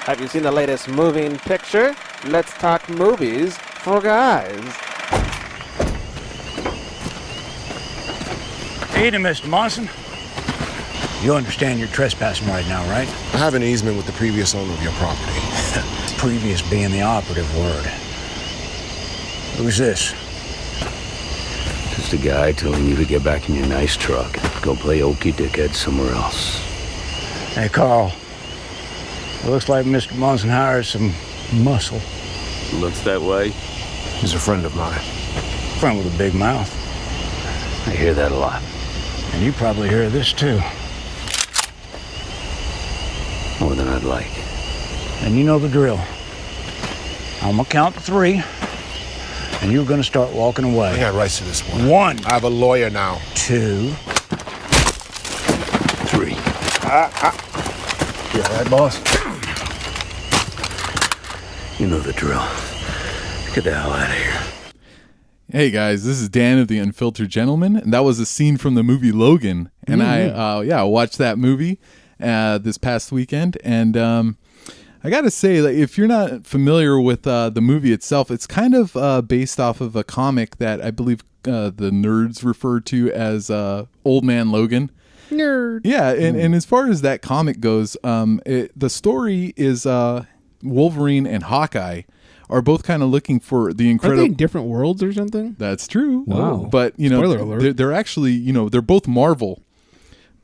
Have you seen the latest moving picture? Let's talk movies for guys. Evening, Mr. Monson. You understand you're trespassing right now, right? I have an easement with the previous owner of your property. Previous being the operative word. Who's this? Just a guy telling you to get back in your nice truck. Go play okie dickhead somewhere else. Hey, Carl. It looks like Mr. Monson hires some muscle. Looks that way. He's a friend of mine. Friend with a big mouth. I hear that a lot. And you probably hear this, too. More than I'd like. And you know the drill. I'm gonna count to 3, and you're gonna start walking away. I got rights to this one. 1. I have a lawyer now. 2. 3. You all right, boss? You know the drill. Get the hell out of here. Hey guys, this is Dan of the Unfiltered Gentlemen, and that was a scene from the movie Logan. And I watched that movie this past weekend, and I gotta say, like, if you're not familiar with the movie itself, it's kind of based off of a comic that I believe the nerds refer to as Old Man Logan. Nerd. Yeah, and as far as that comic goes, the story is Wolverine and Hawkeye are both kind of looking for the incredible. Are they in different worlds or something? That's true. Wow. But Spoiler alert. they're actually, they're both Marvel.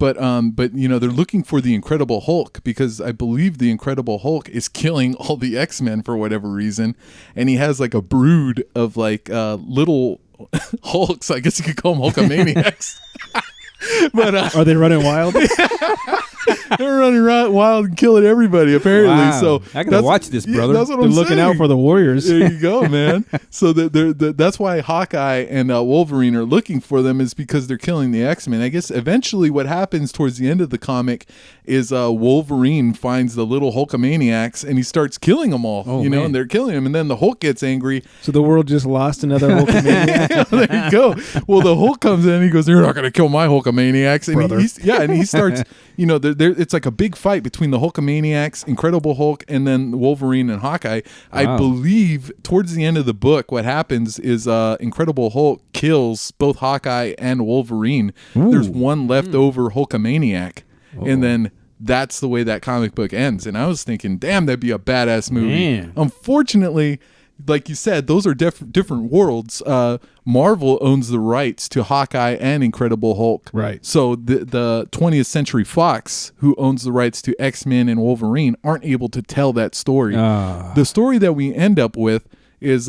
But they're looking for the Incredible Hulk because I believe the Incredible Hulk is killing all the X-Men for whatever reason, and he has like a brood of like little Hulks. I guess you could call them Hulkamaniacs. But are they running wild? They're running wild and killing everybody, apparently. Wow. So I gotta watch this, brother. That's what They're I'm looking saying. out for the Warriors. There you go, man. So that's why Hawkeye and Wolverine are looking for them, is because they're killing the X-Men. I guess eventually what happens towards the end of the comic is Wolverine finds the little Hulkamaniacs and he starts killing them all. Oh, man. man. And they're killing him, and then the Hulk gets angry. So the world just lost another Hulkamaniac. There you go. Well, the Hulk comes in and he goes, "You're not going to kill my Hulkamaniacs." And Brother. and he starts, it's like a big fight between the Hulkamaniacs, Incredible Hulk, and then Wolverine and Hawkeye. Wow. I believe towards the end of the book, what happens is Incredible Hulk kills both Hawkeye and Wolverine. Ooh. There's one leftover Hulkamaniac, and then that's the way that comic book ends. And I was thinking, damn, that'd be a badass movie. Man. Unfortunately, like you said, those are different worlds. Marvel owns the rights to Hawkeye and Incredible Hulk. Right. So the 20th Century Fox, who owns the rights to X-Men and Wolverine, aren't able to tell that story. The story that we end up with is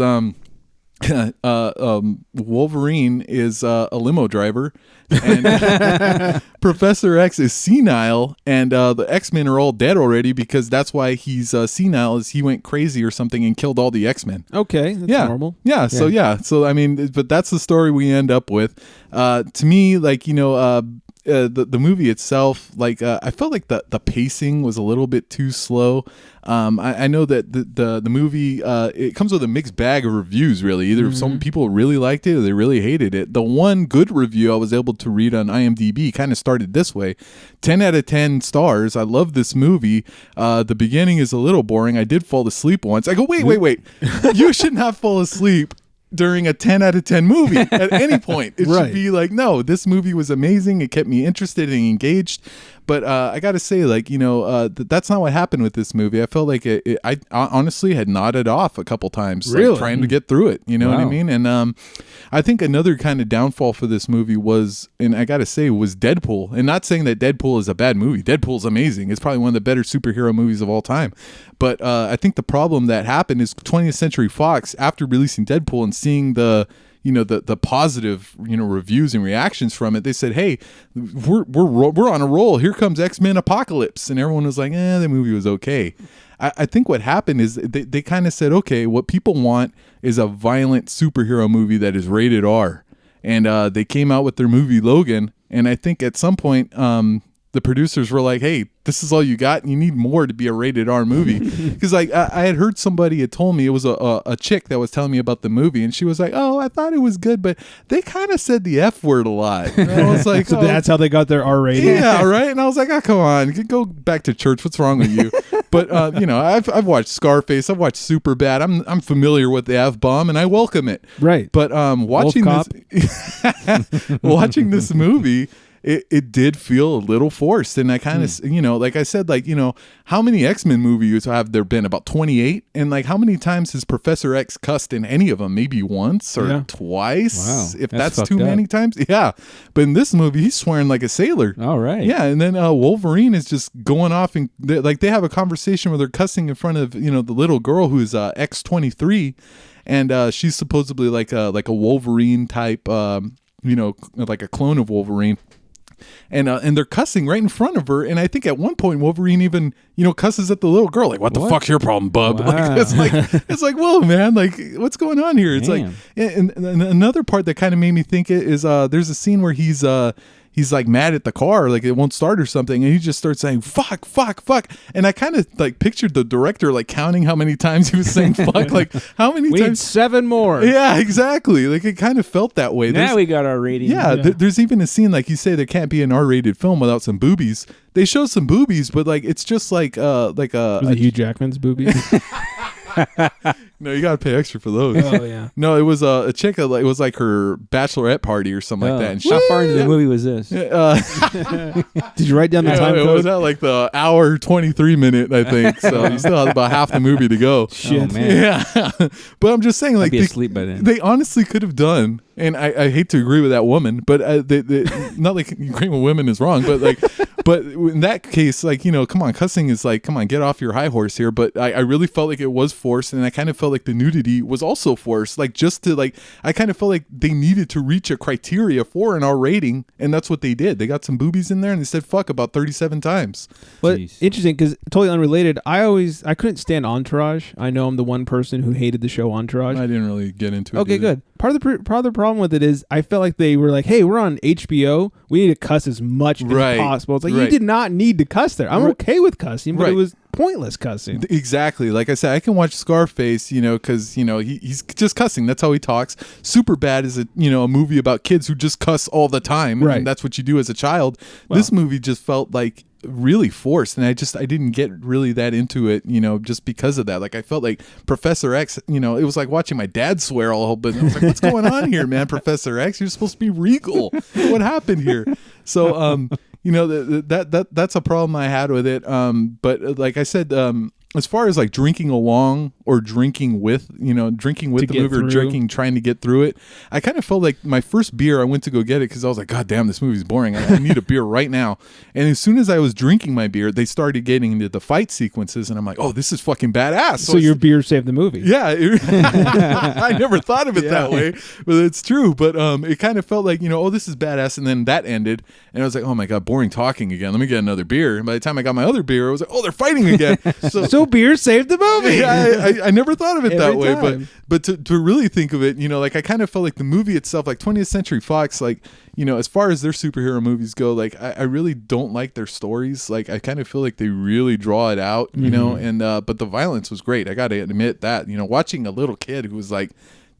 Wolverine is a limo driver, and Professor X is senile, and the X-Men are all dead already because that's why he's senile, is he went crazy or something and killed all the X-Men. Okay, that's normal. Yeah. So I mean, but that's the story we end up with. To me, like, the movie itself, like I felt like the pacing was a little bit too slow. I know that the movie it comes with a mixed bag of reviews, really. Either some people really liked it or they really hated it. The one good review I was able to read on IMDb kind of started this way: 10 out of 10 stars. I love this movie. The beginning is a little boring. I did fall asleep once. I go, wait. You should not fall asleep during a 10 out of 10 movie at any point. It should be like, no, this movie was amazing. It kept me interested and engaged. But I got to say, like, that's not what happened with this movie. I felt like I honestly had nodded off a couple times, like, trying to get through it. You know what I mean? And I think another kind of downfall for this movie was, and I got to say, was Deadpool. And not saying that Deadpool is a bad movie. Deadpool's amazing. It's probably one of the better superhero movies of all time. But I think the problem that happened is 20th Century Fox, after releasing Deadpool and seeing the positive reviews and reactions from it, they said, hey, we're on a roll, here comes X-Men Apocalypse, and everyone was like, the movie was okay. I think what happened is they kind of said, okay, what people want is a violent superhero movie that is rated R, and they came out with their movie Logan, and I think at some point the producers were like, hey, this is all you got, and you need more to be a rated R movie. Because I had heard somebody had told me, it was a chick that was telling me about the movie, and she was like, oh, I thought it was good, but they kind of said the F word a lot. And I was like, so that's how they got their R rating? Yeah, right? And I was like, oh, come on, go back to church. What's wrong with you? But you know, I've watched Scarface, I've watched Superbad. I'm familiar with the F-bomb and I welcome it. Right. But watching watching this movie, it did feel a little forced. And I kind of, you know, like I said, like, you know, how many X-Men movies have there been? About 28? And like, how many times has Professor X cussed in any of them? Maybe once or twice? Wow. If That's that's too many times. Yeah. But in this movie, he's swearing like a sailor. All right. Yeah. And then Wolverine is just going off and like they have a conversation where they're cussing in front of, you know, the little girl who's X-23. And she's supposedly like a Wolverine type, you know, like a clone of Wolverine. And they're cussing right in front of her. And I think at one point Wolverine even, you know, cusses at the little girl. Like, what the fuck's your problem, bub? Wow. Like, it's like, whoa, man, like, what's going on here? It's like, and another part that kind of made me think it is there's a scene where he's like mad at the car, like it won't start or something, and he just starts saying fuck, fuck, fuck. And I kind of like pictured the director like counting how many times he was saying fuck, like how many We need times. 7 more. Yeah, exactly. Like it kind of felt that way. Now we got our rating. Yeah, there's even a scene like you say there can't be an R-rated film without some boobies. They show some boobies, but like it's just like Was it Hugh Jackman's boobies? no, you gotta pay extra for those. Oh yeah. No, it was a chick. It was like her bachelorette party or something like that. And How far into the movie was this? Did you write down the time it code? was at like the hour 23 minute, I think. So you still have about half the movie to go. Shit. Oh, man. Yeah, but I'm just saying, I'd like be asleep by then. they honestly could have done. And I hate to agree with that woman, but not like agreeing with women is wrong, but like, but in that case, like, you know, come on, cussing is like, come on, get off your high horse here. But I really felt like it was forced, and I kind of felt like the nudity was also forced, like just to like, I kind of felt like they needed to reach a criteria for an R rating, and that's what they did. They got some boobies in there, and they said fuck about 37 times. But Jeez. interesting, because totally unrelated. I couldn't stand Entourage. I know I'm the one person who hated the show Entourage. I didn't really get into it. Okay, either. good. Part of the problem with it is I felt like they were like, hey, we're on HBO. We need to cuss as much as possible. It's like, you did not need to cuss there. I'm okay with cussing, but it was pointless cussing. Exactly. Like I said, I can watch Scarface, you know, because, you know, he's just cussing. That's how he talks. Superbad is a movie about kids who just cuss all the time. Right. And that's what you do as a child. Well, this movie just felt like really forced, and I didn't get really that into it, you know, just because of that. Like I felt like Professor X, you know, it was like watching my dad swear all, but I was like, what's going on here, man? Professor X, you're supposed to be regal. What happened here? So you know, that's a problem I had with it. But like I said, as far as like drinking along or drinking with the movie or drinking, trying to get through it, I kind of felt like my first beer, I went to go get it because I was like, God damn, this movie's boring. I need a beer right now. And as soon as I was drinking my beer, they started getting into the fight sequences, and I'm like, oh, this is fucking badass. So your beer saved the movie. Yeah, I never thought of it that way, but it's true. But it kind of felt like, you know, oh, this is badass, and then that ended, and I was like, oh my God, boring talking again. Let me get another beer. And by the time I got my other beer, I was like, oh, they're fighting again. So beer saved the movie. Yeah, I never thought of it that Every way, time. but to really think of it, you know, like I kind of felt like the movie itself, like 20th Century Fox, like, you know, as far as their superhero movies go, like I really don't like their stories. Like I kind of feel like they really draw it out, you know, and but the violence was great. I got to admit that, you know, watching a little kid who was like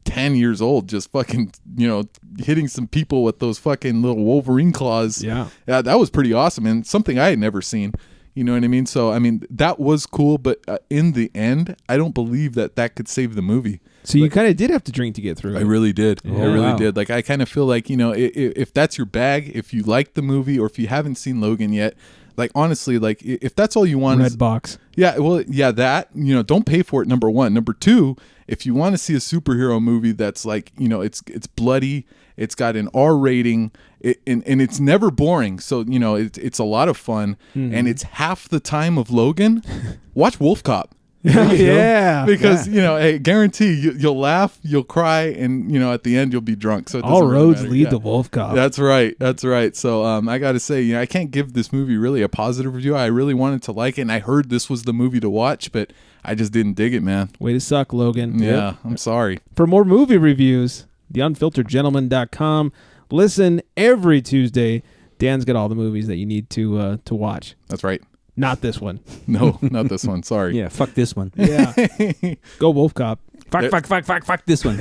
10 years old just fucking, you know, hitting some people with those fucking little Wolverine claws. Yeah, that was pretty awesome, and something I had never seen. You know what I mean? So, I mean, that was cool, but in the end, I don't believe that could save the movie. So you kind of did have to drink to get through it. I really did. Oh, I really wow. did. Like, I kind of feel like, you know, if that's your bag, if you like the movie, or if you haven't seen Logan yet, like, honestly, like, if that's all you want Red box. Yeah, well, yeah, that, you know, don't pay for it, number one. Number two, if you want to see a superhero movie that's like, you know, it's bloody, it's got an R rating, and it's never boring. So, you know, it's a lot of fun, and it's half the time of Logan. Watch Wolf Cop. Yeah. Because, you know, I guarantee you'll laugh, you'll cry, and, you know, at the end you'll be drunk. So it all doesn't really roads matter. lead to Wolf Cop. That's right. That's right. So I got to say, you know, I can't give this movie really a positive review. I really wanted to like it, and I heard this was the movie to watch, but I just didn't dig it, man. Way to suck, Logan. Yeah, I'm sorry. For more movie reviews, theunfilteredgentleman.com. Listen every Tuesday. Dan's got all the movies that you need to watch. That's right. Not this one. No, not this one. Sorry. Yeah, fuck this one. Yeah. Go Wolf Cop. Fuck this one.